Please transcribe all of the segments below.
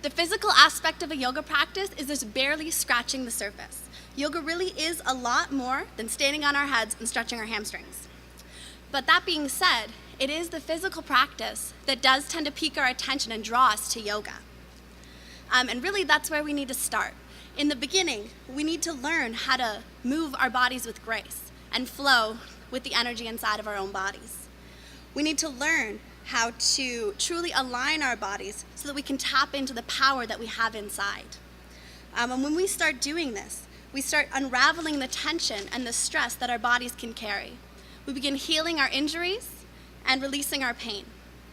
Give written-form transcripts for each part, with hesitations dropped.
The physical aspect of a yoga practice is just barely scratching the surface. Yoga really is a lot more than standing on our heads and stretching our hamstrings. But that being said, it is the physical practice that does tend to pique our attention and draw us to yoga. And really, that's where we need to start. In the beginning, we need to learn how to move our bodies with grace and flow with the energy inside of our own bodies. We need to learn how to truly align our bodies so that we can tap into the power that we have inside. And when we start doing this, we start unraveling the tension and the stress that our bodies can carry. We begin healing our injuries and releasing our pain.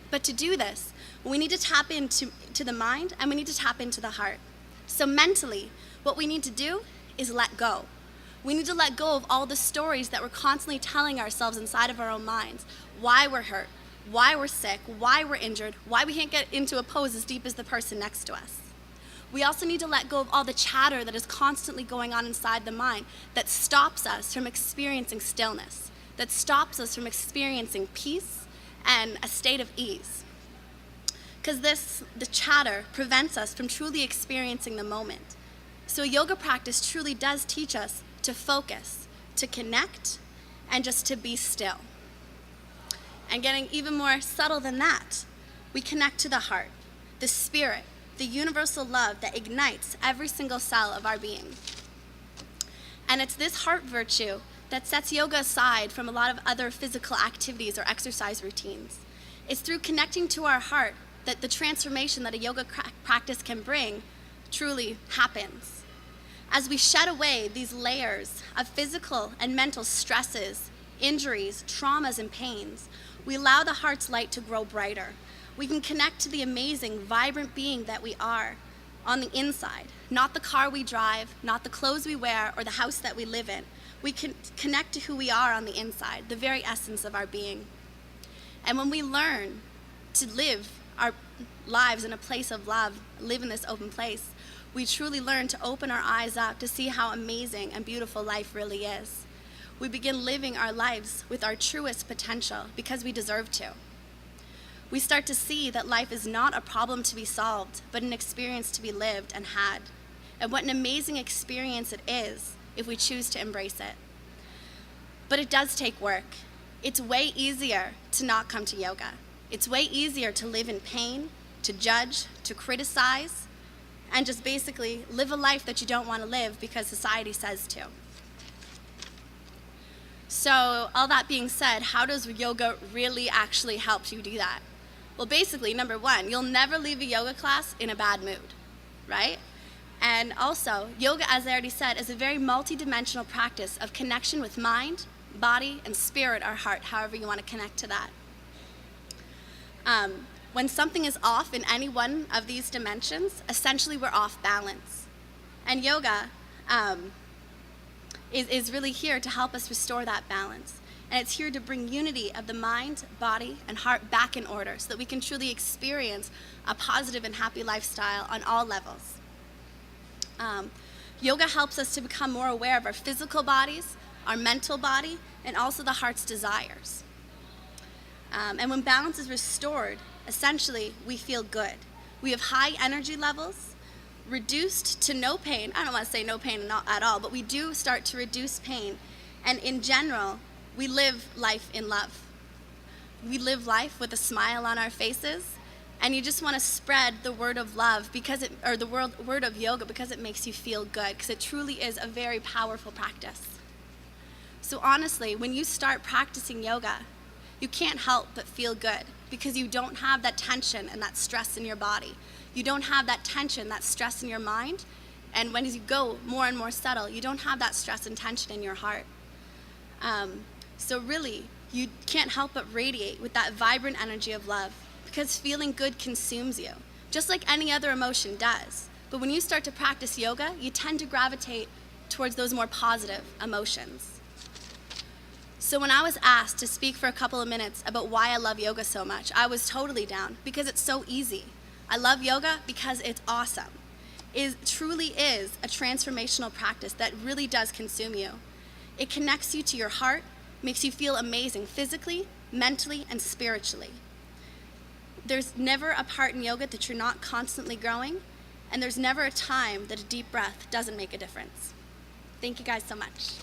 But to do this, we need to tap into the mind and we need to tap into the heart. So mentally, what we need to do is let go. We need to let go of all the stories that we're constantly telling ourselves inside of our own minds. Why we're hurt, why we're sick, why we're injured, why we can't get into a pose as deep as the person next to us. We also need to let go of all the chatter that is constantly going on inside the mind that stops us from experiencing stillness, that stops us from experiencing peace and a state of ease. Because the chatter prevents us from truly experiencing the moment. So a yoga practice truly does teach us to focus, to connect, and just to be still. And getting even more subtle than that, we connect to the heart, the spirit, the universal love that ignites every single cell of our being. And it's this heart virtue that sets yoga aside from a lot of other physical activities or exercise routines. It's through connecting to our heart that the transformation that a yoga practice can bring truly happens. As we shed away these layers of physical and mental stresses, injuries, traumas, and pains, we allow the heart's light to grow brighter. We can connect to the amazing, vibrant being that we are on the inside, not the car we drive, not the clothes we wear, or the house that we live in. We can connect to who we are on the inside, the very essence of our being. And when we learn to live our lives in a place of love, live in this open place, we truly learn to open our eyes up to see how amazing and beautiful life really is. We begin living our lives with our truest potential because we deserve to. We start to see that life is not a problem to be solved, but an experience to be lived and had. And what an amazing experience it is if we choose to embrace it. But it does take work. It's way easier to not come to yoga. It's way easier to live in pain, to judge, to criticize, and just basically live a life that you don't want to live because society says to. So all that being said, how does yoga really actually help you do that? Well, basically, number one, you'll never leave a yoga class in a bad mood, right? And also, yoga, as I already said, is a very multidimensional practice of connection with mind, body, and spirit or heart, however you want to connect to that. When something is off in any one of these dimensions, essentially we're off balance. And yoga is really here to help us restore that balance. And it's here to bring unity of the mind, body, and heart back in order so that we can truly experience a positive and happy lifestyle on all levels. Yoga helps us to become more aware of our physical bodies, our mental body, and also the heart's desires. And when balance is restored, essentially, we feel good. We have high energy levels, reduced to no pain. I don't want to say no pain at all, but we do start to reduce pain. And in general, we live life in love. We live life with a smile on our faces, and you just want to spread the word of love or the word of yoga because it makes you feel good, because it truly is a very powerful practice. So honestly, when you start practicing yoga, you can't help but feel good because you don't have that tension and that stress in your body. You don't have that tension, that stress in your mind. And when you go more and more subtle, you don't have that stress and tension in your heart. So really, you can't help but radiate with that vibrant energy of love because feeling good consumes you, just like any other emotion does. But when you start to practice yoga, you tend to gravitate towards those more positive emotions. So when I was asked to speak for a couple of minutes about why I love yoga so much, I was totally down because it's so easy. I love yoga because it's awesome. It truly is a transformational practice that really does consume you. It connects you to your heart, makes you feel amazing physically, mentally, and spiritually. There's never a part in yoga that you're not constantly growing, and there's never a time that a deep breath doesn't make a difference. Thank you guys so much.